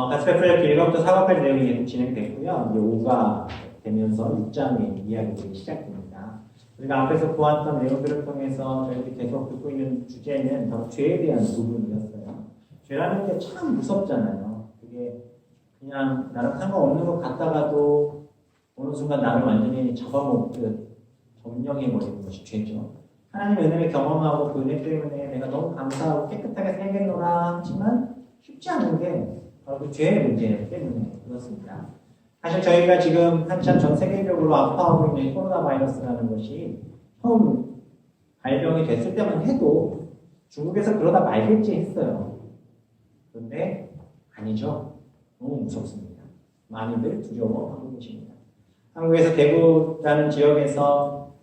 가스펠 프로젝트 1과부터 4과까지 내용이 계속 진행됐고요. 이제 5가 되면서 6장의 이야기들이 시작됩니다. 우리가 앞에서 보았던 내용들을 통해서 저희들이 계속 듣고 있는 주제는 바로 죄에 대한 부분이었어요. 죄라는 게 참 무섭잖아요. 그게 그냥 나랑 상관없는 것 같다가도 어느 순간 나를 완전히 잡아먹듯 점령해버리는 것이 죄죠. 하나님의 은혜를 경험하고 그 은혜 때문에 내가 너무 감사하고 깨끗하게 살겠노라 하지만 쉽지 않은 게 바로 그 죄의 문제 때문에 그렇습니다. 사실 저희가 지금 한참 전 세계적으로 아파하고 있는 코로나 바이러스라는 것이 처음 발병이 됐을 때만 해도 중국에서 그러다 말겠지 했어요. 그런데 아니죠. 너무 무섭습니다. 많이들 두려워하고 계십니다. 한국에서 대구라는 지역에서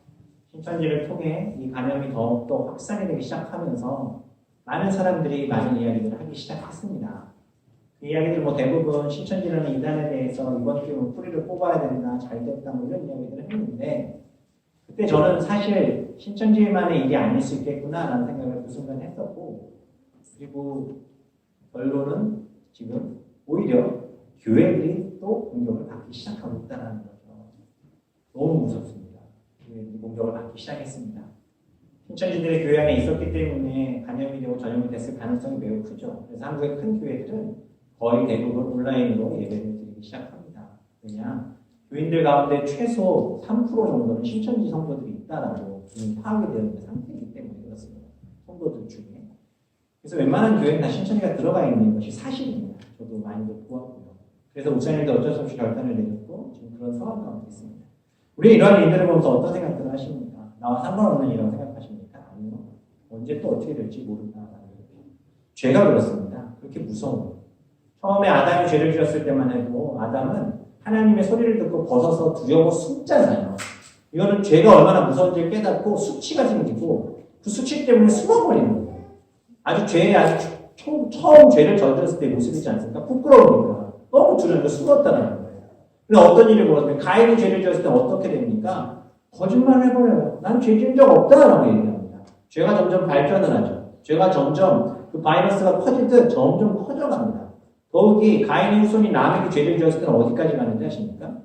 신천지를 통해 이 감염이 더욱더 확산이 되기 시작하면서 많은 사람들이 많은 이야기들을 하기 시작했습니다. 그 이야기들 대부분 신천지라는 이단에 대해서 이번 기회는 뿌리를 뽑아야 된다, 잘 됐다 이런 이야기들을 했는데 그때 저는 사실 신천지만의 일이 아닐 수 있겠구나라는 생각을 그 순간 했었고 그리고 결론은 지금 오히려 교회들이 또 공격을 받기 시작하고 있다는 거죠. 너무 무섭습니다. 교회들이 공격을 받기 시작했습니다. 신천지들의 교회 안에 있었기 때문에 감염이 되고 전염이 됐을 가능성이 매우 크죠. 그래서 한국의 큰 교회들은 거의 대부분 온라인으로 예배를 드리기 시작합니다. 왜냐? 교인들 가운데 최소 3% 정도는 신천지 성도들이 있다라고 이미 파악이 되어 있는 상태이기 때문에 그렇습니다. 성도들 중에. 그래서 웬만한 교회는 다 신천지가 들어가 있는 것이 사실입니다. 저도 많이들 보았고요. 그래서 목사님도 어쩔 수 없이 결단을 내렸고 지금 그런 상황 가운데 있습니다. 우리 이러한 일들을 보면서 어떤 생각들을 하십니까? 나와 상관없는 일이라고 생각하십니까? 아니요. 언제 또 어떻게 될지 모른다라는 거죠. 죄가 그렇습니다. 그렇게 무서워요. 처음에 아담이 죄를 지었을 때만 해도 아담은 하나님의 소리를 듣고 벗어서 두려워 숨잖아요. 이거는 죄가 얼마나 무서운지를 깨닫고 수치가 생기고 그 수치 때문에 숨어버리는 거예요. 아주 죄에 처음 죄를 저질렀을 때 모습이지 않습니까? 부끄러우니까. 너무 두려우니까 숨었다는 거예요. 근데 어떤 일이 벌어졌어요? 가인이 죄를 지었을 때 어떻게 됩니까? 거짓말을 해버려요. 난 죄 지은 적 없다라고 얘기합니다. 죄가 점점 발전을 하죠. 죄가 점점 그 바이러스가 커지듯 점점 커져갑니다. 더욱이 가인의 후손이 남에게 죄를 지었을 때는 어디까지 가는지 아십니까?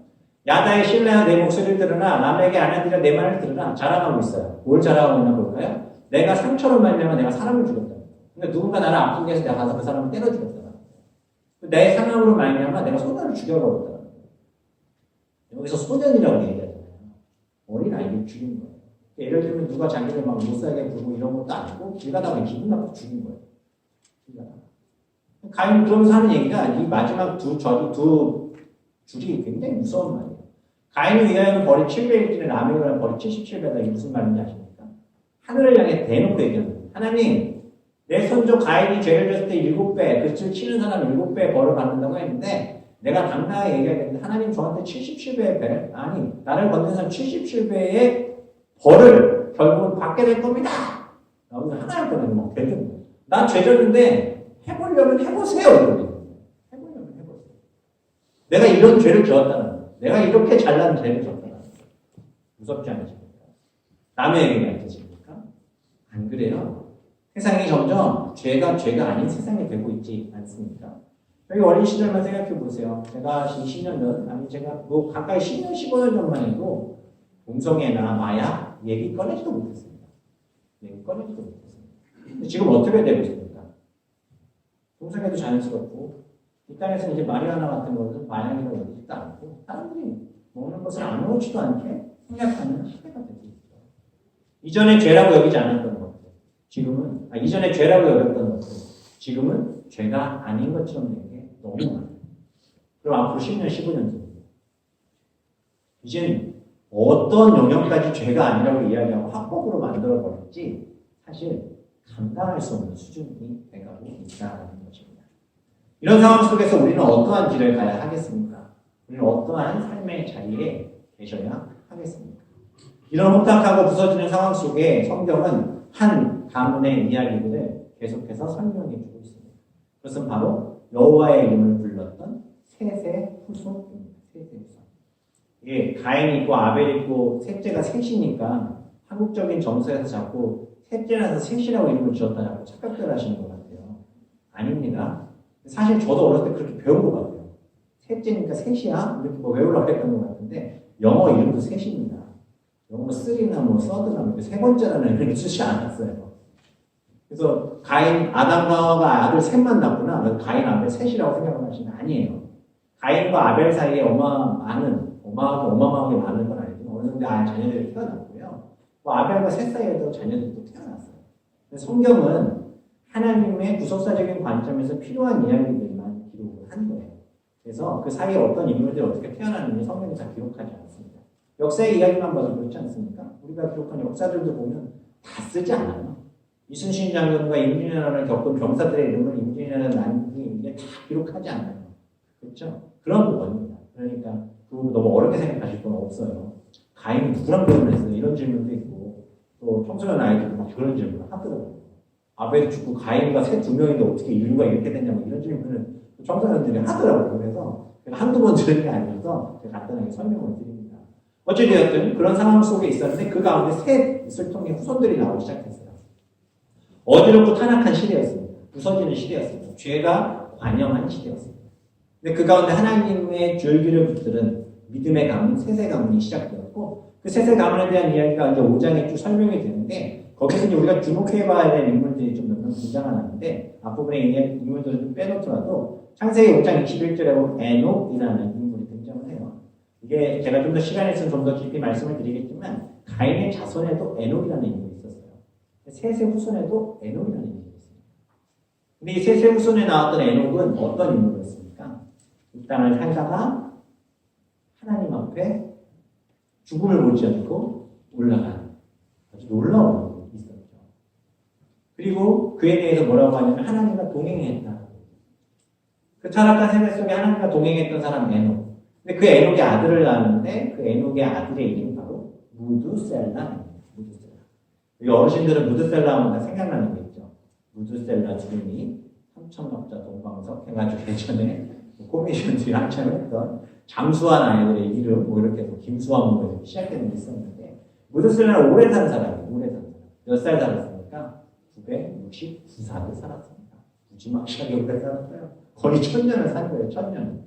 야다의 신뢰야 내 목소리를 들으나 남에게 아내들이라 내 말을 들으나 자랑하고 있어요. 뭘 자랑하고 있나 볼까요? 내가 상처로 말미암아 내가 사람을 죽였다. 그러니까 누군가 나를 아프게 해서 내가 가서 그 사람을 때려 죽였다. 내 사랑으로 말미암아 내가 소년을 죽여버렸다. 여기서 소년이라고 얘기하잖아요. 어린 아이를 죽인 거예요. 예를 들면 누가 자기를 막 못살게 부르고 이런 것도 아니고 길 가다가 기분 나쁘게 죽인 거예요. 가인 그러면서 하는 얘기가 이 마지막 두 줄이 굉장히 무서운 말이에요. 가인을 위하여는 벌이 700일지는 라멕을 위하여 벌이 77배다. 이게 무슨 말인지 아십니까? 하늘을 향해 대놓고 얘기합니다. 하나님, 내 손주 가인이 죄를 졌을 때 7배, 그치를 치는 사람 7배 벌을 받는다고 했는데 내가 당당하게 얘기하겠는데 하나님 저한테 77배의 배, 아니 나를 건든 사람 77배의 벌을 결국은 받게 될 겁니다. 라고 하나님 거는 뭐 되죠. 난 죄 졌는데 해보려면 해보세요. 해보려면 해보세요. 내가 이런 죄를 지었다는 거예요. 내가 이렇게 잘난 죄를 지었다는 거예요. 무섭지 않으십니까? 남의 얘기가 있으십니까? 안 그래요. 세상이 점점 죄가 아닌 세상이 되고 있지 않습니까? 여기 어린 시절만 생각해 보세요. 제가 20년 전, 아니 제가 뭐 가까이 10년, 15년 전만 해도 동성애나 마약 얘기 꺼내지도 못했습니다. 얘기 꺼내지도 못했습니다. 근데 지금 어떻게 되고 있습니까? 동성애도 자연스럽고 이 땅에서 이제 마리아나 같은 것은 마약이라고 여기지도 않고 사람들이 먹는 것을 아무렇지도 않게 생각하는 시대가 되고 있죠. 이전에 죄라고 여기지 않았던 것들, 지금은 이전에 죄라고 여겼던 것들, 지금은 죄가 아닌 것처럼 되는 게 너무 많아요. 그럼 앞으로 10년, 15년 뒤에 이제는 어떤 영역까지 죄가 아니라고 이야기하고 합법으로 만들어버릴지 사실 감당할 수 없는 수준이 돼가고 있다는 것입니다. 이런 상황 속에서 우리는 어떠한 길을 가야 하겠습니까? 우리는 어떠한 삶의 자리에 계셔야 하겠습니까? 이런 혼탁하고 부서지는 상황 속에 성경은 한 가문의 이야기들을 계속해서 설명해 주고 있습니다. 그것은 바로 여호와의 이름을 불렀던 셋의 후손입니다. 셋의 후손. 이게 가인 있고 아벨 있고 셋째가 셋이니까 한국적인 정서에서 자꾸 셋째라서 셋이라고 이름을 지었다 자꾸 착각들 하시는 것 같아요. 아닙니다. 사실 저도 어렸을 때 그렇게 배운 것 같아요. 셋째니까 셋이야? 이렇게 뭐 외우려고 했던 것 같은데 영어 이름도 셋입니다. 영어 쓰리나 뭐 서드나 뭐 세 번째라는 이름을 쓰지 않았어요. 그래서 아담과 하와가 아들 셋만 낳구나. 그래서 가인, 아벨 셋이라고 생각을 하시면 아니에요. 가인과 아벨 사이에 어마어마하게 많은 건 아니지만 어느 정도 자녀들이 태어났고요. 뭐 아벨과 셋 사이에도 자녀들도 태어났어요. 성경은 하나님의 구속사적인 관점에서 필요한 이야기들만 기록을 한 거예요. 그래서 그 사이에 어떤 인물들이 어떻게 태어났는지 성경에 다 기록하지 않습니다. 역사의 이야기만 봐도 그렇지 않습니까? 우리가 기록한 역사들도 보면 다 쓰지 않아요. 이순신 장군과 임진왜란을 겪은 병사들의 이름을 임진왜란 난국이 이게 다 기록하지 않아요. 그렇죠? 그런 부분입니다. 그러니까 그거 너무 어렵게 생각하실 건 없어요. 가인이 누구랑 결혼했어요? 이런 질문도 있고 또 청소년 아이들도 막 그런 질문을 하더라고요. 아벨이 죽고 가인과 새 두 명인데 어떻게 인류가 이렇게 됐냐고 이런 질문을 청소년들이 하더라고요. 그래서 한두 번 들은 게 아니라서 제가 간단하게 설명을 드립니다. 어찌되었든 그런 상황 속에 있었는데 그 가운데 셋을 통해 후손들이 나오기 시작했어요. 어지럽고 타락한 시대였습니다. 부서지는 시대였습니다. 죄가 관영한 시대였습니다. 근데 그 가운데 하나님의 줄기를 붙들은 믿음의 가문, 셋의 가문이 시작되었고 그 셋의 가문에 대한 이야기가 이제 5장에 쭉 설명이 되는데 거기서 이제 우리가 주목해봐야 될 인물들이 좀 몇 명 등장하는데 앞부분에 있는 인물들을 좀 빼놓더라도 창세기 5장 21절에 보면 에녹이라는 인물이 등장을 해요. 이게 제가 좀 더 시간이 있으면 좀 더 깊이 말씀을 드리겠지만 가인의 자손에도 에녹이라는 인물이 있었어요. 셋의 후손에도 에녹이라는 인물이 있습니다. 근데 이 셋의 후손에 나왔던 에녹은 어떤 인물이었습니까? 이 땅을 살다가 하나님 앞에 죽음을 못지않고 올라간 아주 놀라운 일이 있었죠. 그리고 그에 대해서 뭐라고 하냐면 하나님과 동행했다. 그 타락한 세대 속에 하나님과 동행했던 사람 에녹. 근데 그 에녹의 아들을 낳았는데 그 에녹의 아들의 이름이 바로 무두셀라입니다. 무두셀라. 여기 어르신들은 무드셀라 하면 생각나는 게 있죠. 무드셀라 주님이 삼천갑자 동방석 해가지고 예전에 코미션들이 한참 했던 장수한 아이들의 이름 뭐 이렇게 해서 김수환 뭐 이렇게 시작되는 게 있었는데 무드셀라는 오래 산 사람이에요. 오래 산 사람. 몇 살 살았습니까? 969살을 살았습니다. 무지막지하게 오래 살았어요. 거의 1000년을 산 거예요. 1000년.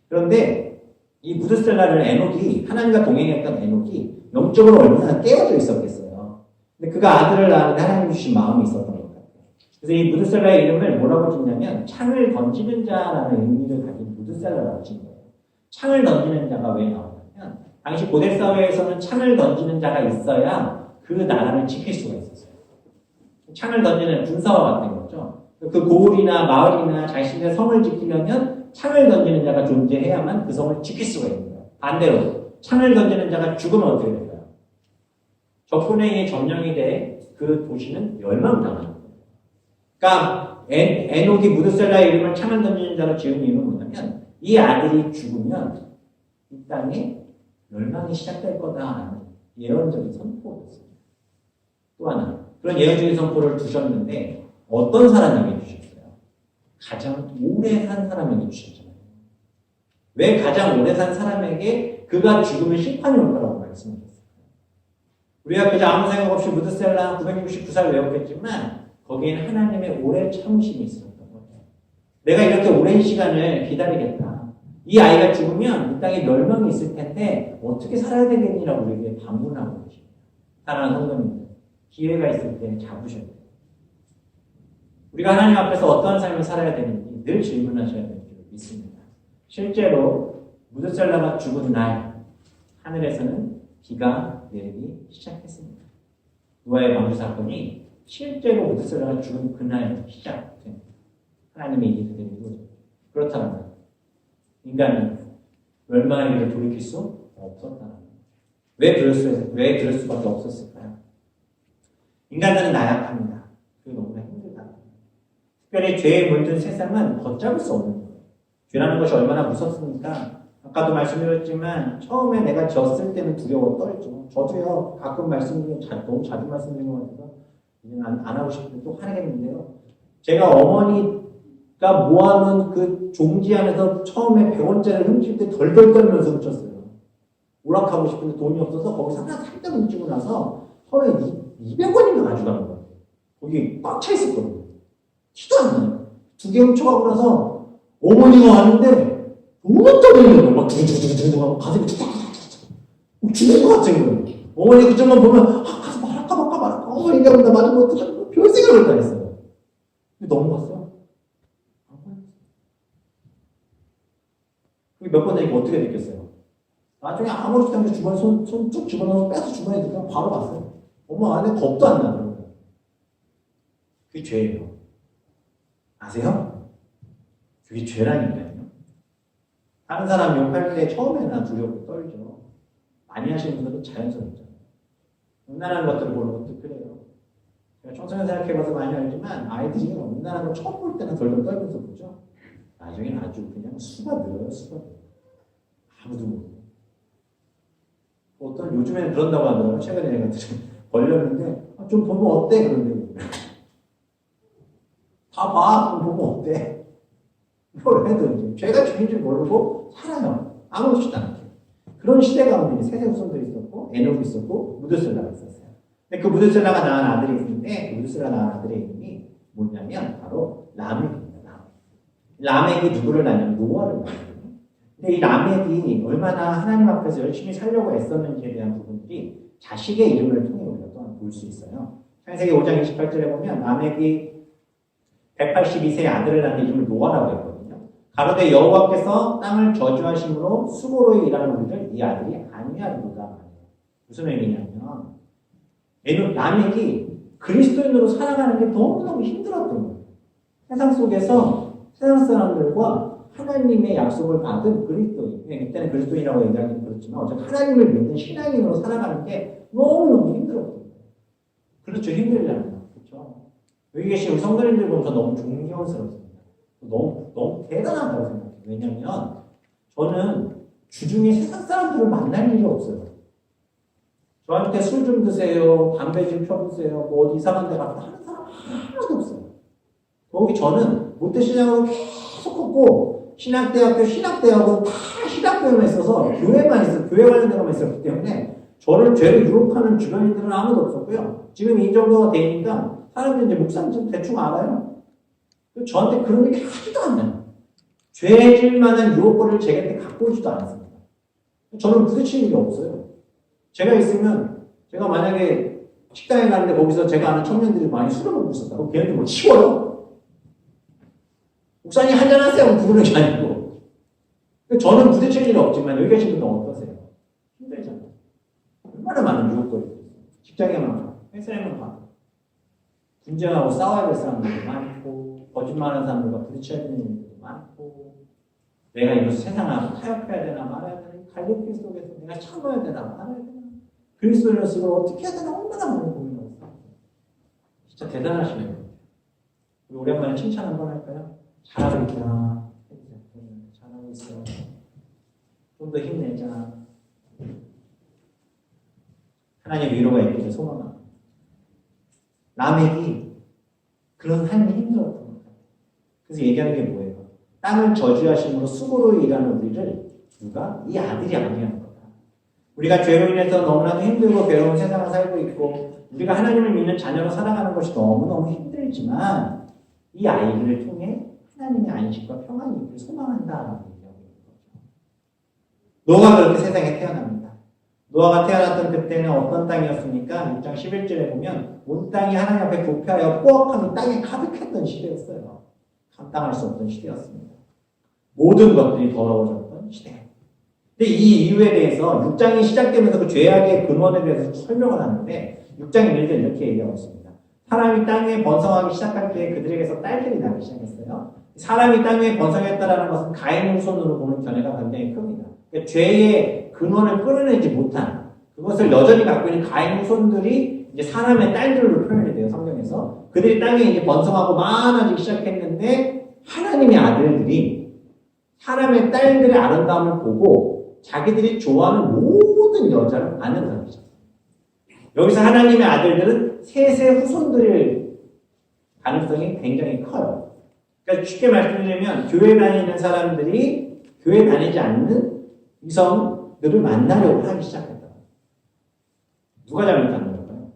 그런데 이 무드셀라를 에녹이 하나님과 동행했던 에녹이 영적으로 얼마나 깨어져 있었겠어요. 근데 그가 아들을 낳았는데 하나님 주신 마음이 있었던 것 같아요. 그래서 이 무드셀라의 이름을 뭐라고 짓냐면 창을 던지는 자라는 의미를 가진 무드셀라라고 짓는 거예요. 창을 던지는 자가 왜 나오냐면 당시 고대 사회에서는 창을 던지는 자가 있어야 그 나라를 지킬 수가 있었어요. 창을 던지는 군사와 같은 거죠. 그 고을이나 마을이나 자신의 성을 지키려면 창을 던지는 자가 존재해야만 그 성을 지킬 수가 있는 거예요. 반대로 창을 던지는 자가 죽으면 어떻게 될까요? 적군에 의해 점령이 돼 그 도시는 멸망당하는 거예요. 그러니까 에녹이 무드셀라의 이름을 창을 던지는 자로 지은 이유는 뭐냐면 이 아들이 죽으면 이 땅에 멸망이 시작될 거다라는 예언적인 선포였습니다. 또 하나 그런 예언적인 선포를 두셨는데 어떤 사람에게 주셨어요? 가장 오래 산 사람에게 주셨잖아요. 왜 가장 오래 산 사람에게 그가 죽으면 심판이 올 거라고 말씀하셨어요? 우리가 그저 아무 생각 없이 무드셀라 969살 외웠겠지만 거기에는 하나님의 오래 참으심이 있었던 거예요. 내가 이렇게 오랜 시간을 기다리겠다. 이 아이가 죽으면 이 땅에 멸망이 있을 텐데 어떻게 살아야 되겠니라고 우리에게 반문하고 계십니다. 사랑하는 성도님들, 기회가 있을 때 잡으셔야 돼요. 우리가 하나님 앞에서 어떠한 삶을 살아야 되는지 늘 질문하셔야 될 줄 믿습니다. 실제로 무드셀라가 죽은 날 하늘에서는 비가 내리기 시작했습니다. 노아의 방주 사건이 실제로 무드셀라가 죽은 그날 시작된 하나님의 일이 그대로 이루어졌죠. 그렇다면 인간은 멸망의 길을 돌이킬 수 없었다는 거예요. 왜 그럴 수밖에 없었을까요? 인간은 나약합니다. 그게 너무나 힘들다. 특별히 죄에 물든 세상은 걷잡을 수 없는 거예요. 죄라는 것이 얼마나 무섭습니까? 아까도 말씀드렸지만 처음에 내가 졌을 때는 두려워 떨죠. 저도요. 가끔 말씀드리면 너무 자주 말씀드린 것 같아서 이제 안 하고 싶은데 또 하겠는데요. 제가 어머니가 모아놓은 그 종지 안에서 처음에 100원짜리를 훔칠 때 덜덜 떨면서 훔쳤어요. 오락하고 싶은데 돈이 없어서 거기서 하나 살짝 훔치고 나서 처음에 200원인가 가져가는 거예요. 거기 꽉 차 있었거든요. 티도 안 나요. 2개 훔쳐가고 나서 어머니가 왔는데 너무 떨리는 거예요. 막 두두두두두 하고 가슴이 툭툭툭툭 죽는 것 같은 거예요. 어머니 그쪽만 보면 가서 말할까 어머니가 온다 말하면 어떡하지? 별 생각을 다 했어요. 근데 넘어갔어요. 몇 번 되니까 어떻게 느꼈어요? 나중에 아무렇지도 않게 주머니 손 쭉 집어넣어서 빼서 주머니에 넣으면 바로 갔어요. 엄마 안에 겁도 안 나더라고요. 그게 죄예요. 아세요? 그게 죄라니까요. 다른 사람 욕할 때 처음에는 두렵고 떨죠. 많이 하시는 분들은 자연스럽죠. 음란한 것들을 보는 것도 그래요. 제가 청소년 생각해봐서 많이 알지만 아이들이 음란한 걸 처음 볼 때는 덜덜 떨면서 보죠. 나중에는 아주 그냥 수가 늘어요, 수가 늘어요. 아무도 모르고. 어떤 요즘에는 그런다고 하더라고요. 최근에 애가 걸렸는데 좀 보면 어때? 그런데 다 봐. 좀 보면 어때? 뭘 해도 이제 죄가 죄인 줄 모르고 살아요. 아무렇지도 않게. 그런 시대 가운데 세세우선도 있었고 에녹이 있었고 무드셀라가 있었어요. 근데 그 무드셀라가 낳은 아들이 있는데 그 무드셀라 낳은 아들의 이름이 뭐냐면 바로 라멕입니다. 라멕이 누구를 낳냐면 노아를 낳거든요. 근데 이 라멕이 얼마나 하나님 앞에서 열심히 살려고 애썼는지에 대한 부분들이 자식의 이름을 통해 우리가 또한 볼 수 있어요. 창세기 5장 28절에 보면 라멕이 182세의 아들을 낳는 이름을 노아라고 했거든요. 가로되 여호와께서 땅을 저주하심으로 수고로 일하는 우리를 이 아들이 안위하리로다. 무슨 의미냐면 라멕이 그리스도인으로 살아가는 게 너무너무 힘들었던 거예요. 세상 속에서 세상 사람들과 하나님의 약속을 받은 그리스도인, 이때는 그리스도인이라고 얘기하기는 그렇지만 어쨌든 하나님을 믿는 신앙인으로 살아가는 게 너무너무 힘들었던 거예요. 그렇죠. 힘들잖아요. 그렇죠. 여기 계신 우리 성도님들 보면서 너무 존경스럽습니다. 너무 대단하다고 생각해요. 왜냐하면 저는 주중에 세상 사람들을 만날 일이 없어요. 저한테 술 좀 드세요, 담배 좀 펴보세요, 뭐 어디 이상한 데 가서 하는 사람 하나도 없어요. 거기 저는 롯데시장으로 계속 걷고 신학대학교 다 신학교에만 있어서 교회만 있어요. 교회 관련된 것만 있었기 때문에 저를 죄로 유혹하는 주변인들은 아무도 없었고요. 지금 이 정도가 되니까 사람들이 이제 목사님 좀 대충 알아요. 저한테 그런 얘기 하지도 않아요. 죄질 만한 유혹거리를 제 곁에 갖고 오지도 않았습니다. 저는 부딪힐 일이 없어요. 제가 있으면, 제가 만약에 식당에 가는데 거기서 제가 아는 청년들이 많이 술을 먹고 있었다고 걔네들 뭐 치워요? 목사님 한잔하세요. 부르는 게 아니고. 저는 부딪힐 일이 없지만 여기 계신 분은 어떠세요? 힘들잖아요. 얼마나 많은 유혹거리가 있어요. 직장에만 가고, 회사에만 가고, 분쟁하고 싸워야 될 사람들도 많고, 거짓말하는 사람들과 부딪혀야 되는 일들도 많고, 내가 이것을 세상하고 타협해야 되나 말아야 되나, 갈림길 속에서 내가 참아야 되나 말아야 되나, 그리스도인으로서 어떻게 해야 되나 얼마나 많은 고민을 했어요. 진짜 대단하시네요. 우리 오랜만에 칭찬 한번 할까요? 잘하고 있구나. 잘하고 있어. 좀 더 힘내자. 하나님의 위로가 있기를 소망합니다. 라멕이 그런 삶이 힘들었던 거예요. 그래서 얘기하는 게 뭐예요? 땅을 저주하심으로 수고로 일하는 우리를 누가? 이 아들이 아니하는 거다. 우리가 죄로 인해서 너무나도 힘들고 괴로운 세상을 살고 있고 우리가 하나님을 믿는 자녀로 살아가는 것이 너무너무 힘들지만 이 아이들을 통해 하나님의 안식과 평안이 있기를 소망한다라고 얘기하고 있는 거죠. 노아가 그렇게 세상에 태어납니다. 노아가 태어났던 그때는 어떤 땅이었습니까? 6장 11절에 보면 온 땅이 하나님 앞에 부패하여 포악함이 땅에 가득했던 시대였어요. 감당할 수 없던 시대였습니다. 모든 것들이 더러워졌던 시대. 근데 이 이유에 대해서 6장이 시작되면서 그 죄악의 근원에 대해서 설명을 하는데 6장 1절 이렇게 얘기하고 있습니다. 사람이 땅 위에 번성하기 시작할 때 그들에게서 딸들이 나기 시작했어요. 사람이 땅 위에 번성했다라는 것은 가인 후손으로 보는 견해가 굉장히 큽니다. 그러니까 죄의 근원을 끌어내지 못한 그것을 여전히 갖고 있는 가인 후손들이 이제 사람의 딸들로 표현이 돼요. 성경에서. 그들이 땅에 이제 번성하고 많아지기 시작했는데 하나님의 아들들이 사람의 딸들의 아름다움을 보고 자기들이 좋아하는 모든 여자를 아는 것이죠. 여기서 하나님의 아들들은 셋의 후손들일 가능성이 굉장히 커요. 그러니까 쉽게 말씀드리면 교회 다니는 사람들이 교회 다니지 않는 이성들을 만나려고 하기 시작했다. 누가 잘못한 걸까요?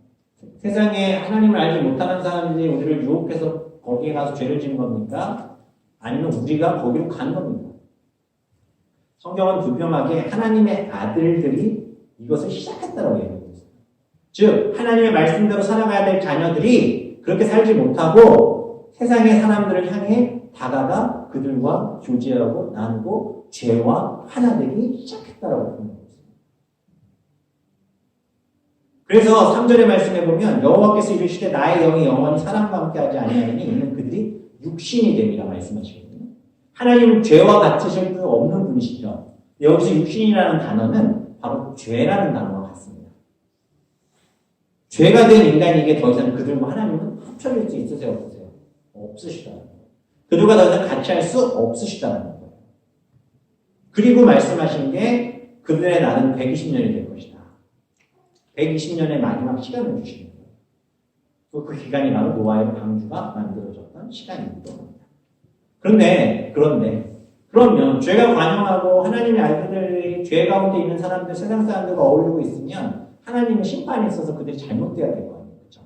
세상에 하나님을 알지 못하는 사람들이 우리를 유혹해서 거기에 가서 죄를 지은 겁니까? 아니면 우리가 거기로 가는 겁니다. 성경은 분명하게 하나님의 아들들이 이것을 시작했다고 얘기하고 있어요. 즉 하나님의 말씀대로 살아가야 될 자녀들이 그렇게 살지 못하고 세상의 사람들을 향해 다가가 그들과 교제하고 나누고 죄와 하나 되기 시작했다라고 보는 거죠. 그래서 3절의 말씀에 보면 여호와께서 이르시되 나의 영이 영원히 사람과 함께하지 아니하니 이는 그들이 육신이 됨이라 말씀하시거든요. 하나님은 죄와 같으실 수 없는 분이시죠. 여기서 육신이라는 단어는 바로 죄라는 단어와 같습니다. 죄가 된 인간에게 더 이상 그들과 하나님은 합쳐질 수 있으세요? 없으세요? 없으시다는 거예요. 그들과 더 이상 같이 할 수 없으시다는 거예요. 그리고 말씀하신 게 그들의 날은 120년이 될 것이다. 120년의 마지막 시간을 주시는 거예요. 그 기간이 바로 노아의 방주가 만들어졌던 시간이기도 합니다. 그러면 죄가 관영하고 하나님의 아들들이 죄 가운데 있는 사람들, 세상 사람들과 어울리고 있으면 하나님의 심판에 있어서 그들이 잘못돼야 될 거 아니에요. 그렇죠?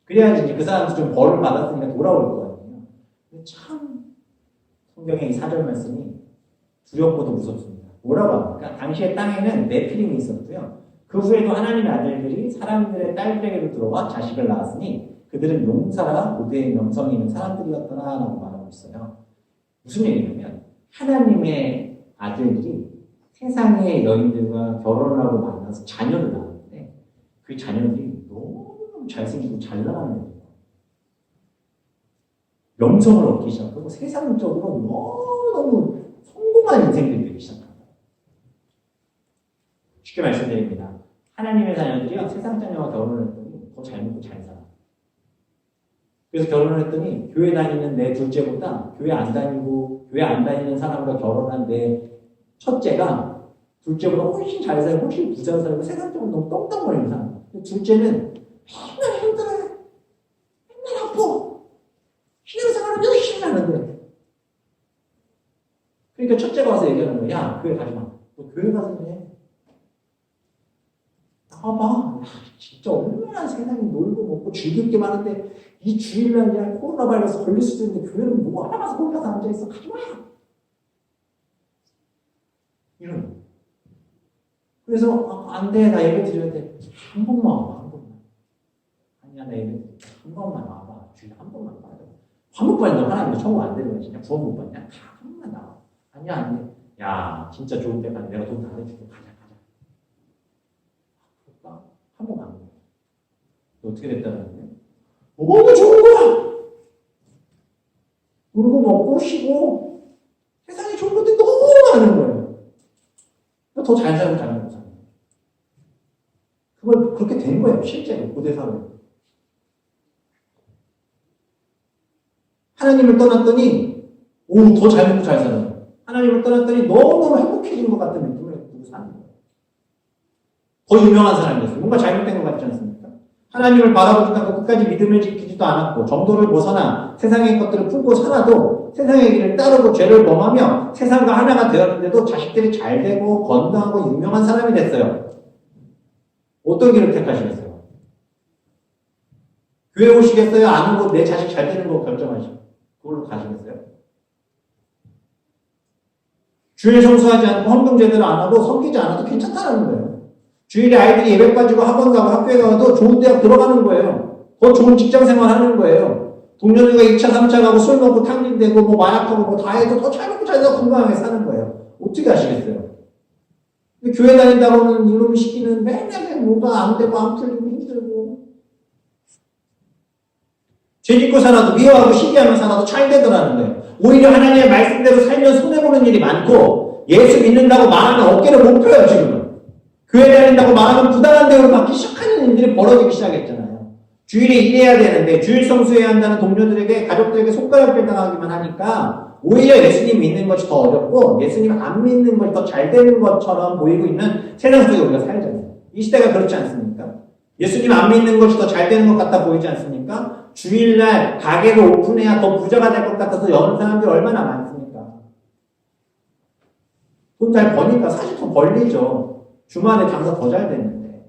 그래야지 이제 그 사람도 좀 벌을 받았으니까 돌아올 거 아니에요. 근데 참 성경의 이 4절 말씀이 두렵고도 무섭습니다. 뭐라고 합니까? 당시의 땅에는 네피림이 있었고요. 그 후에도 하나님의 아들들이 사람들의 딸들에게도 들어와 자식을 낳았으니 그들은 용사라 고대의 명성이 있는 사람들이었더라 라고 말하고 있어요. 무슨 얘기냐면 하나님의 아들들이 세상의 여인들과 결혼을 하고 만나서 자녀를 낳았는데 그 자녀들이 너무 잘생기고 잘 나가는 거예요. 명성을 얻기 시작하고 세상적으로 너무너무 성공한 인생들이 되기 시작합니다. 쉽게 말씀드립니다. 하나님의 자녀들이요 세상 자녀와 결혼을 했더니 더 잘 먹고 잘 살아. 그래서 결혼을 했더니 교회 다니는 내 둘째보다 교회 안 다니는 사람과 결혼한 내 첫째가 둘째보다 훨씬 잘 살고 훨씬 부자 살고 세상적으로 너무 떵떵거리는 사람. 둘째는 맨날 힘들어. 맨날 아파. 신앙생활은 열심히 하는데. 그러니까 첫째가 와서 얘기하는 거야. 야, 교회 가지 마. 너 교회 가서 해. 나와봐. 진짜 얼마나 세상이 놀고 먹고 즐길 게 많은데 이 주일날 그냥 코로나 바이러스 걸릴 수도 있는데 교회는 뭐 하나 가서 혼자서 앉아있어. 가지 마. 이런 거. 그래서 안 돼. 나 예배 드려야 돼. 한 번만 와봐. 한 번만. 아니야. 나 예배 드려. 한 번만 와봐. 주일에 한 번만 와봐. 화목 받는 하나님도 청구 안 되는 거야. 진짜 구원 못 받냐? 한 번만 나와. 아니야. 안 돼. 야 진짜 좋은 데 가면 내가 돈 다 내줄게. 가자. 한 번 간 거야. 어떻게 됐다는 거야? 너무 좋은 거야! 놀고 먹고 쉬고 세상에 좋은 것들이 너무 많은 거예요. 더 잘 살고 잘 먹고 사는 거예요. 그걸 그렇게 된 거예요. 실제로 고대 사회. 하나님을 떠났더니 더 잘 먹고 잘 사는 거예요. 하나님을 떠났더니 너무너무 행복해진 것 같은 느낌을 두고 사는 거예요. 더 유명한 사람이었어요. 뭔가 잘못된 것 같지 않습니까? 하나님을 바라보지도 않고 끝까지 믿음을 지키지도 않았고 정도를 벗어나 세상의 것들을 품고 살아도 세상의 길을 따르고 죄를 범하며 세상과 하나가 되었는데도 자식들이 잘 되고 건강하고 유명한 사람이 됐어요. 어떤 길을 택하시겠어요? 교회 오시겠어요? 안 오고 내 자식 잘 되는 거 결정하시고 그걸로 가시겠어요? 주일 성수하지 않고 헌금 제대로 안 하고 섬기지 않아도 괜찮다는 거예요. 주일에 아이들이 예배 빠지고 학원 가고 학교에 가도 좋은 대학 들어가는 거예요. 더 좋은 직장 생활 하는 거예요. 동료들과 2차, 3차 가고 술 먹고 탕진되고 뭐 마약하고 뭐 다 해도 더 잘 먹고 잘 살고 건강하게 사는 거예요. 어떻게 하시겠어요? 근데 교회 다닌다고는 이놈의 시기는 맨날 뭐가 안 되고 안 풀리고 힘들고 죄 짓고 살아도 미워하고 시기하며 살아도 잘 되더라는 거예요. 오히려 하나님의 말씀대로 살면 손해보는 일이 많고 예수 믿는다고 말하면 어깨를 못 펴요 지금은. 교회 다닌다고 말하면 부당한 대우를 받기 시작하는 일들이 벌어지기 시작했잖아요. 주일에 일해야 되는데 주일 성수해야 한다는 동료들에게 가족들에게 손가락질 당하기만 하니까 오히려 예수님 믿는 것이 더 어렵고 예수님 안 믿는 것이 더 잘 되는 것처럼 보이고 있는 세상 속에 우리가 살잖아요. 이 시대가 그렇지 않습니까? 예수님 안 믿는 것이 더 잘 되는 것 같아 보이지 않습니까? 주일날 가게를 오픈해야 더 부자가 될 것 같아서 여는 사람들이 얼마나 많습니까? 돈 잘 버니까 사실 더 벌리죠. 주말에 장사 더 잘 되는데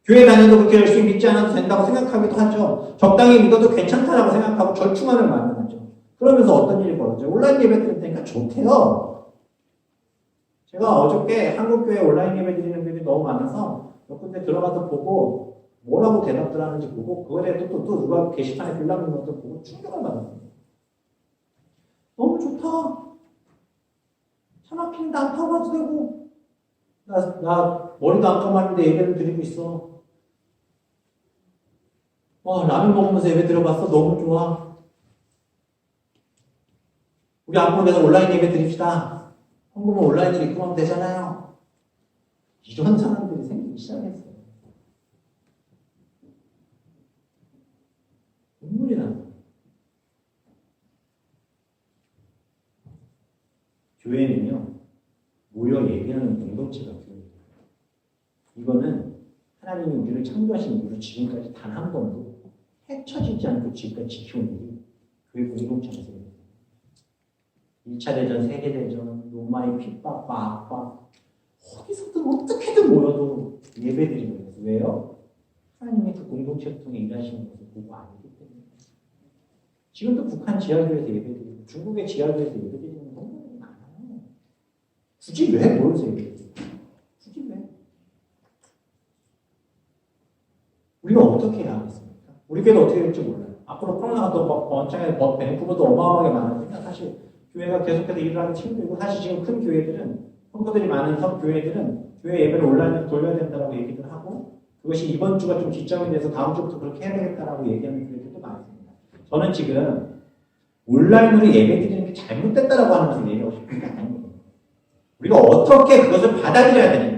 교회 다녀도 그렇게 열심히 믿지 않아도 된다고 생각하기도 하죠. 적당히 믿어도 괜찮다라고 생각하고 절충안을 마련하죠. 그러면서 어떤 일이 벌어져요? 온라인 예배 드릴 테니까 좋대요. 제가 어저께 한국교회 온라인 예배 드리는 분들이 너무 많아서 몇 군데 들어가서 보고 뭐라고 대답들 하는지 보고 그거에 또 누가 게시판에 글 남는 것도 보고 충격을 받았어요. 너무 좋다. 차 막히는데 안 타고 가도 되고 나 머리도 안 감았는데 예배를 드리고 있어. 와, 라면 먹으면서 예배 드려봤어. 너무 좋아. 우리 앞으로 계속 온라인 예배 드립시다. 헌금은 온라인으로 입금하면 되잖아요. 이런 사람들이 생기기 시작했어요. 눈물이 나요. 교회는요, 모여 예배하는 공동체가 교회예요. 이거는 하나님이 우리를 창조하신 이후로 지금까지 단 한 번도 해쳐지지 않고 지금까지 지켜온 일이 교회 공동체에서 1차 대전, 세계대전, 로마의 핍박과 압박, 어디서든 어떻게든 모여도 예배드리는 거예요. 왜요? 하나님이 그 공동체를 통해 일하시는 것을 보고 알기 때문에. 지금도 북한 지하교회에서 예배드리고 중국의 지하교회에서 예배드리는 경우가 많아요. 굳이 왜 모여서 예배드리고? 굳이 왜? 우리가 어떻게 해야 하겠습니까? 우리 교회도 어떻게 될지 몰라요. 앞으로 코로나가 또 원창에 밴쿠버도 어마어마하게 많아지니까 사실 교회가 계속해서 일을 하기 힘들고 사실 지금 큰 교회들은 성도들이 많은 교회들은 교회 예배를 온라인으로 돌려야 된다고 얘기를 하고 그것이 이번 주가 좀 기점이 돼서 다음 주부터 그렇게 해야 되겠다라고 얘기하는 교회들도 많습니다. 저는 지금 온라인으로 예배 드리는 게 잘못됐다라고 하는 것을 얘기하고 싶은 게 아닙니다. 우리가 어떻게 그것을 받아들여야 되느냐.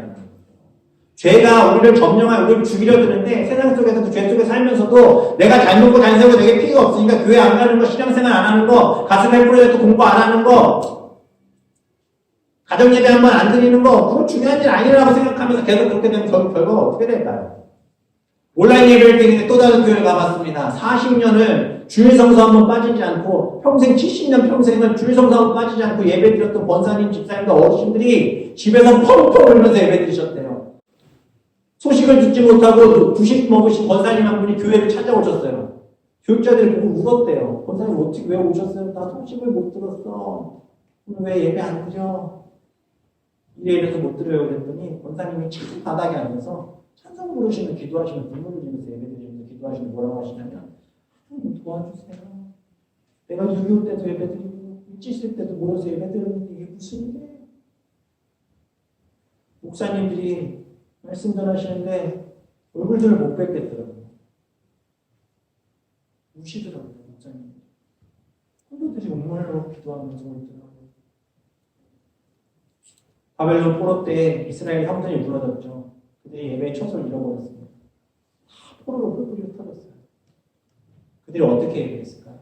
죄가 우리를 점령하고 우리를 죽이려 드는데 세상 속에서도 죄 속에 살면서도 내가 잘 먹고 잘 살고 내게 피가 없으니까 교회 안 가는 거, 신앙생활 안 하는 거, 가슴 프로젝트 공부 안 하는 거, 가정예배 한 번 안 드리는 거 그건 중요한 일 아니라고 생각하면서 계속 그렇게 되면 결과가 어떻게 될까요? 온라인 예배를 드리는데 또 다른 교회를 가봤습니다. 40년을 주일 성수 한 번 빠지지 않고 평생 70년 평생을 주일 성수 한 번 빠지지 않고 예배 드렸던 권사님, 집사님과 어르신들이 집에서 펑펑 울면서 예배 드리셨대요. 소식을 듣지 못하고 90 먹으신 권사님 한 분이 교회를 찾아오셨어요. 교육자들이 보고 울었대요. 권사님 어떻게 왜 오셨어요? 나 소식을 못 들었어. 왜 예배 안 드려? 이래서 못 드려요. 그랬더니 권사님이 참 바닥에 앉아서 찬송 부르시면 기도하시면 눈물을 흘리면서 예배 드리면서 기도하시면 뭐라고 하시냐면 하나님 도와주세요. 내가 6.25 때도 예배 드리고 일찍 있을 때도 모여서 예배 드렸는데 이게 무슨 일이에요? 목사님들이 말씀 전하시는데 얼굴들을 못 뵙겠더라고요. 우시더라고요, 목사님. 성도들이 눈물로 기도하면서 울더라고요. 바벨론 포로 때 이스라엘 형전이 무너졌죠. 그들이 예배의 처소를 잃어버렸습니다. 다 포로로 뿔뿔이 흩어졌어요. 그들이 어떻게 예배했을까요?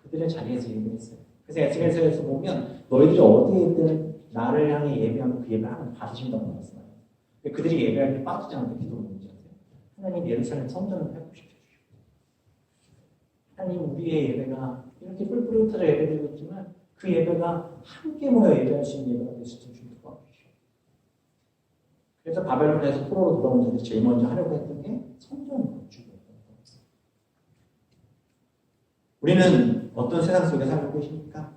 그들의 자리에서 예배했어요. 그래서 에스겔서에서 보면 너희들이 어디에 있든 나를 향해 예배하면 그 예배를 하나님 받으신다고 말씀해요. 그들이 예배할 때 빠지지 않고 기도를 문제하세요. 하나님 예루살렘 성전을 회복시켜 주시고 하나님 우리의 예배가 이렇게 뿔뿔이 흩어져 예배드리고 있지만 그 예배가 함께 모여 예배할 수 있는 예배가 될 수 있도록 좀 도와주시오. 그래서 바벨론에서 포로로 돌아온 자들이 제일 먼저 하려고 했던 게 성전 건축이었던 거예요. 우리는 어떤 세상 속에 살고 계십니까?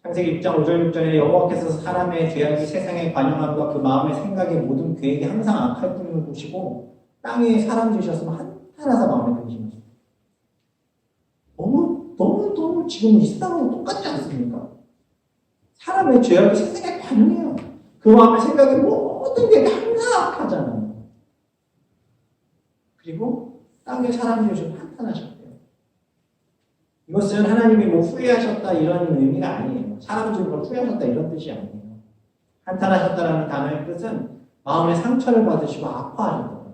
창세기 6장 5절 6절에 여호와께서 사람의 죄악이 세상의 관영함과 그 마음의 생각의 모든 계획이 항상 악할 뿐임을 보시고 땅 위에 사람 지으셨으면 한탄하사 마음에 근심하셨다. 너무 지금 이 세상하고 똑같지 않습니까? 사람의 죄악이 세상의 관영이에요. 그 마음의 생각의 모든 계획이 항상 악하잖아요. 그리고 땅에 사람 지으셔서 한탄하셨대요. 이것은 하나님이 뭐 후회하셨다 이런 의미가 아니에요. 사람 지은 걸 후회하셨다 이런 뜻이 아니에요. 한탄하셨다라는 단어의 뜻은 마음의 상처를 받으시고 아파하셨다.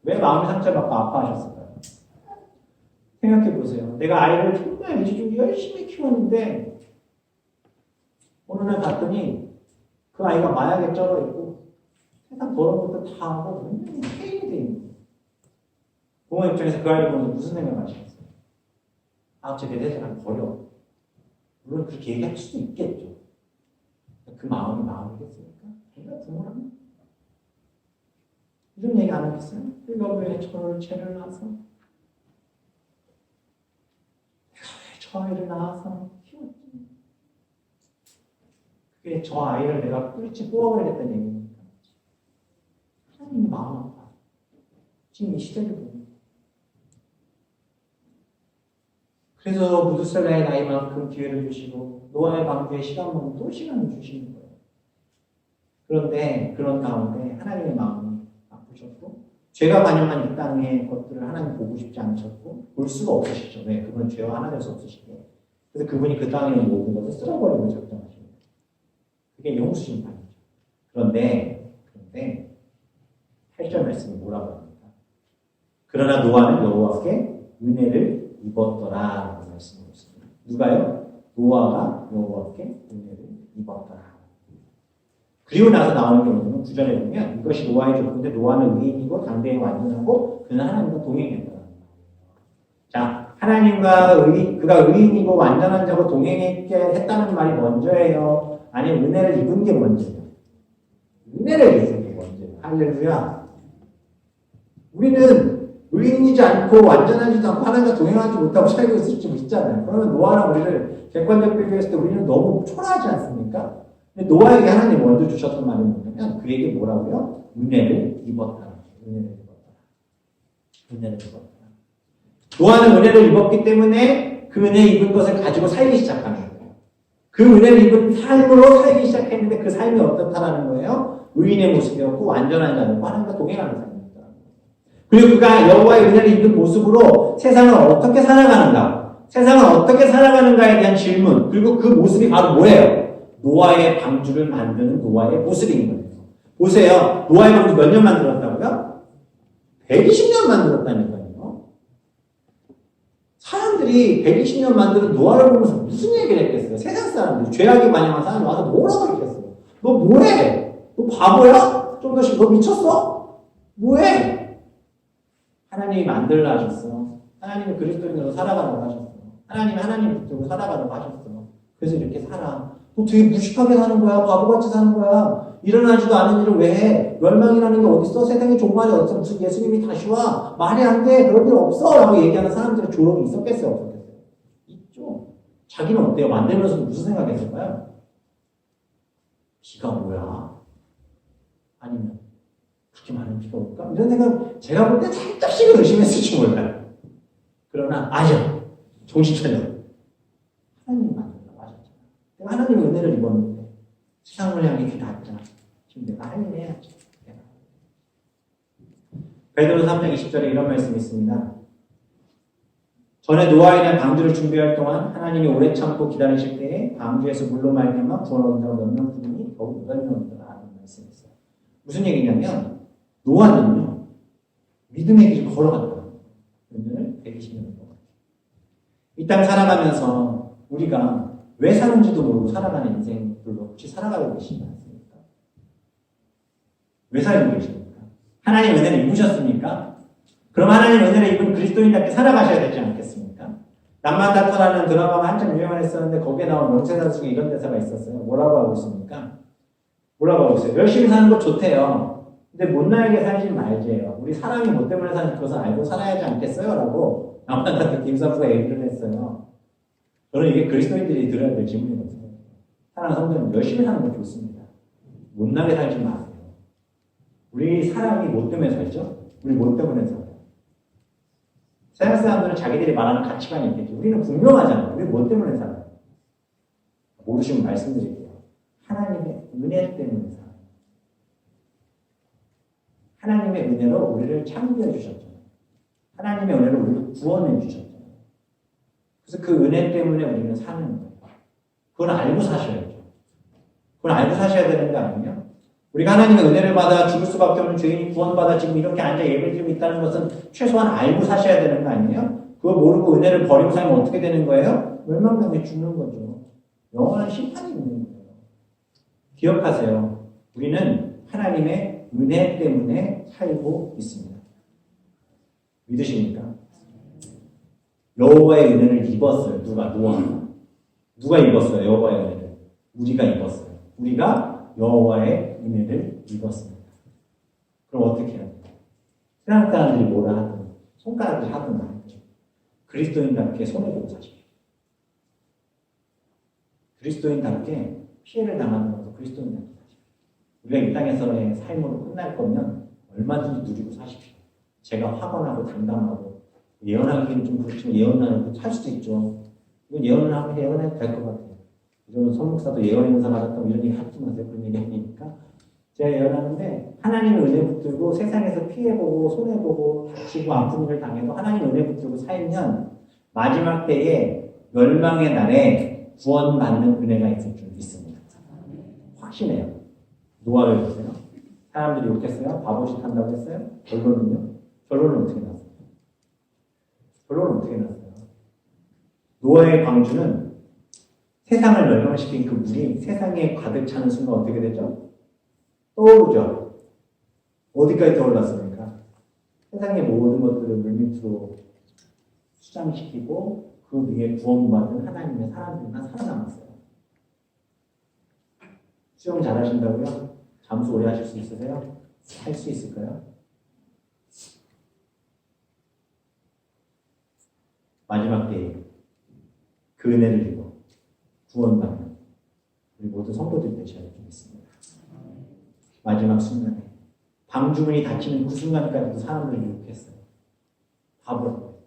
왜 마음의 상처를 받고 아파하셨을까요? 생각해 보세요. 내가 아이를 정말 미주중에 열심히 키웠는데 어느 날 봤더니 그 아이가 마약에 쩔어 있고 세상 더러운 것도 다 하고 완전히 폐인이 돼 있는 거예요. 부모 입장에서 그 아이를 보면서 무슨 생각을 하시겠어요? 아, 쟤 내 대장을 버려. 물론 그렇게 얘기할 수도 있겠죠. 그 마음이 마음이겠습니까? 걔가 부모라면? 이런 얘기 안 하겠어요? 그가 왜 저를 죄를 낳아서? 저 아이를 낳아서 키웠지. 그게 저 아이를 내가 뿌리치 뽑아버리겠다는 얘기입니까? 하나님이 마음 아파. 지금 이 시대를 보면. 그래서 무드셀라의 나이만큼 기회를 주시고 노아의 방주에 시간만큼 또 시간을 주시는 거예요. 그런데 그런 가운데 하나님의 마음이 아프셨고 죄가 반영한 이 땅의 것들을 하나님 보고 싶지 않으셨고 볼 수가 없으시죠. 왜? 그건 죄와 하나 될 수 없으시게. 그래서 그분이 그 땅에 있는 모든 것을 쓸어버리고 작정하십니다. 그게 용수심판이죠. 그런데 8절 말씀이 뭐라고 합니까? 그러나 노아는 여호와께 은혜를 입었더라 라고 말씀하고 있습니다. 누가요? 노아가 여호와께 은혜를 입었더라. 그리고 나서 나오는 경우는 9절에 보면 이것이 노아의 조건인데 노아는 의인이고 당대에 완전하고 그는 하나님과 동행했더라. 자, 그가 의인이고 완전한 자고 동행했게 했다는 말이 먼저예요? 아니면 은혜를 입은 게 먼저예요? 은혜를 입은 게 먼저예요. 할렐루야. 우리는 의인이지 않고 완전하지도 않고 하나님과 동행하지 못하고 살고 있을 수 있잖아요. 그러면 노아랑 우리를 객관적 비교했을 때 우리는 너무 초라하지 않습니까? 근데 노아에게 하나님 먼저 주셨던 말이 뭐냐면 그에게 뭐라고요? 은혜를 입었다. 은혜를 입었다. 노아는 은혜를 입었기 때문에 그 은혜 입은 것을 가지고 살기 시작하는 거예요. 그 은혜를 입은 삶으로 살기 시작했는데 그 삶이 어떻다라는 거예요? 의인의 모습이었고 완전한 자였고 하나님과 동행하는 삶이었다. 그리고 그가 여호와의 은혜를 입은 모습으로 세상을 어떻게 살아가는가? 세상을 어떻게 살아가는가에 대한 질문. 그리고 그 모습이 바로 뭐예요? 노아의 방주를 만드는 노아의 모습인 거예요. 보세요. 노아의 방주 몇 년 만들었다고요? 120년 만들었다니까요. 사람들이 120년 만드는 노아를 보면서 무슨 얘기를 했겠어요? 세상 사람들이 죄악이 반영한 사람이 와서 뭐라고 했겠어요? 너 뭐해? 너 바보야? 좀 더씩 너 미쳤어? 뭐해? 하나님이 만들라 하셨어. 하나님이 그리스도인으로 살아가라고 하셨어. 하나님 붙들고 살아가라고 하셨어. 그래서 이렇게 살아. 너 되게 무식하게 사는 거야. 바보같이 사는 거야. 일어나지도 않은 일을 왜 해? 멸망이라는 게 어딨어? 세상에 종말이 어딨어? 무슨 예수님이 다시 와? 말이 안 돼. 그럴 일 없어. 라고 얘기하는 사람들의 조롱이 있었겠어요? 없었겠어요? 있죠. 자기는 어때요? 만들면서 무슨 생각했을까요? 비가 뭐야? 아니면 그렇게 많은 비가 올까? 이런 생각 제가 볼 때 살짝씩은 의심했을지 몰라요. 그러나 아니요. 정신 차려. 하나님이 만들라고 하셨잖아. 내가 하나님의 은혜를 입었는데 세상을 향해 길 닿았잖아. 지금 내가 할 일 해야지. 베드로 3장 20절에 이런 말씀이 있습니다. 전에 노아에 대한 방주를 준비할 동안 하나님이 오래 참고 기다리실 때에 방주에서 물로 말미암아 구원 얻은 자가 몇 명 뿐이니 더욱 8명이더라 하는 말씀이 있어요. 무슨 얘기냐면 노아는요 믿음의 길을 걸어갔다. 은혜를 120년을 걸어갔다. 이 땅 살아가면서 우리가 왜 사는지도 모르고 살아가는 인생들로 혹시 살아가고 계시지 않습니까? 왜 살고 계십니까? 하나님 은혜를 입으셨습니까? 그럼 하나님 은혜를 입은 그리스도인답게 살아가셔야 되지 않겠습니까? 낭만다터라는 드라마가 한참 유행했었는데 거기에 나온 명세사 중에 이런 대사가 있었어요. 뭐라고 하고 있습니까? 뭐라고 하고 있어요? 열심히 사는 것 좋대요. 근데 못나게 살지 말지예요. 우리 사람이 뭐 때문에 사는 것을 알고 살아야 하지 않겠어요? 라고 낭만다터 김사부가 얘기를 했어요. 저는 이게 그리스도인들이 들어야 될 질문이거든요. 사랑하는 성도님, 열심히 사는 건 좋습니다. 못나게 살지 마세요. 우리 사람이 뭐 때문에 살죠? 우리 뭐 때문에 살아요? 세상 사람들은 자기들이 말하는 가치관이 있겠죠. 우리는 분명하잖아요. 우리 뭐 때문에 살아요? 모르시면 말씀드릴게요. 하나님의 은혜 때문에 살아요. 하나님의 은혜로 우리를 창조해 주셨잖아요. 하나님의 은혜로 우리를 구원해 주셨잖아요. 그래서 그 은혜 때문에 우리는 사는 거예요. 그걸 알고 사셔야죠. 그걸 알고 사셔야 되는 거 아니에요? 우리가 하나님의 은혜를 받아 죽을 수밖에 없는 죄인이 구원받아 지금 이렇게 앉아 예배드리고 있다는 것은 최소한 알고 사셔야 되는 거 아니에요? 그걸 모르고 은혜를 버리고 살면 어떻게 되는 거예요? 멸망당해 죽는 거죠. 영원한 심판이 있는 거예요. 기억하세요. 우리는 하나님의 은혜 때문에 살고 있습니다. 믿으십니까? 여호와의 은혜를 입었어요. 누가 입었어요? 여호와의 은혜를. 우리가 입었어요. 우리가 여호와의 은혜를 입었습니다. 그럼 어떻게 해야 돼요? 세상 사람들이 뭐라 하든 손가락을 하든 말든 그리스도인답게 손을 들고 사십시오. 그리스도인답게 피해를 당하는 것도 그리스도인답게 사십시오. 우리가 이 땅에서의 삶으로 끝날 거면 얼마든지 누리고 사십시오. 제가 화관하고 담담하고 예언하기는 좀 그렇지만 예언하고 살 수도 있죠. 이건 예언을 하면 예언해도 될 것 같아요. 이런 손목사도 예언 인사 받았다고 이런 얘기 하지 마세요. 그런 얘기 아니니까. 제가 예언하는데 하나님의 은혜 붙들고 세상에서 피해보고 손해보고 다치고 아픈 일을 당해도 하나님의 은혜 붙들고 살면 마지막 때에 멸망의 날에 구원받는 은혜가 있을 줄 믿습니다. 확신해요. 노아를 보세요. 사람들이 욕했어요? 바보짓 한다고 했어요? 결론은요? 결론은 어떻게 났어요? 결론은 어떻게 났어요? 노아의 방주는 세상을 멸망시킨 그 물이 세상에 가득 차는 순간 어떻게 되죠? 떠오르죠. 어디까지 떠올랐습니까? 세상의 모든 것들을 물밑으로 수장시키고 그 위에 구원받은 하나님의 사람들만 살아남았어요. 수영 잘하신다고요? 잠수 오래 하실 수 있으세요? 할 수 있을까요? 마지막 때에 그 은혜를 입고 구원받는 우리 모두 성도들 되셔야 되겠습니다. 마지막 순간에 방주문이 닫히는 그 순간까지도 사람들을 유혹했어요. 바보라고.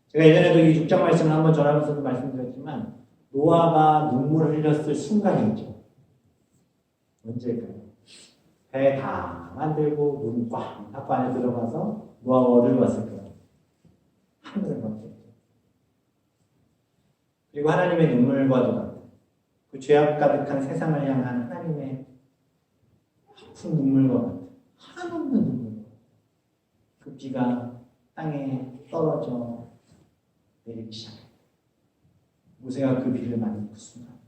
제가 예전에도 이 6장 말씀을 한번 전하면서도 말씀드렸지만 노아가 눈물을 흘렸을 순간이 있죠. 언제일까요? 배 다 만들고 눈 꽉 닫고 안에 들어가서 노아가 어디로 갔을까요? 하늘을 봤겠죠. 그리고 하나님의 눈물과도 같은 그 죄악 가득한 세상을 향한 하나님의 아픈 눈물과 같은 한없는 눈물과 그 비가 땅에 떨어져 내리기 시작합니다. 모세가 그 비를 맞는 그 순간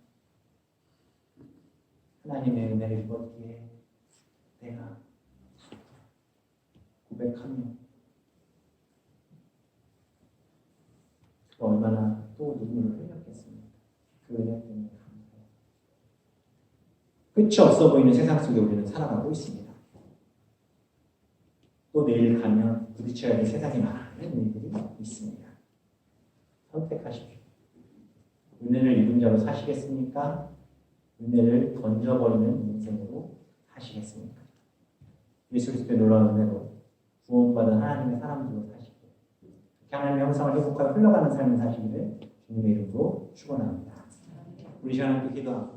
하나님의 은혜를 입었기에 내가 고백하며 얼마나 또 눈물을 흘렸겠습니까? 그 은혜 때문에 감사해요. 끝이 없어 보이는 세상 속에 우리는 살아가고 있습니다. 또 내일 가면 부딪혀야 할 세상에 많은 일들이 있습니다. 선택하십시오. 은혜를 입은 자로 사시겠습니까? 은혜를 던져버리는 인생으로 사시겠습니까? 예수 그리스도의 놀라운 은혜로 구원받은 하나님의 사람들로 사시고 하나님의 형상을 회복하여 흘러가는 삶을 사시기를 주님의 이름으로 축원합니다. 우리 시간에 기도합니다.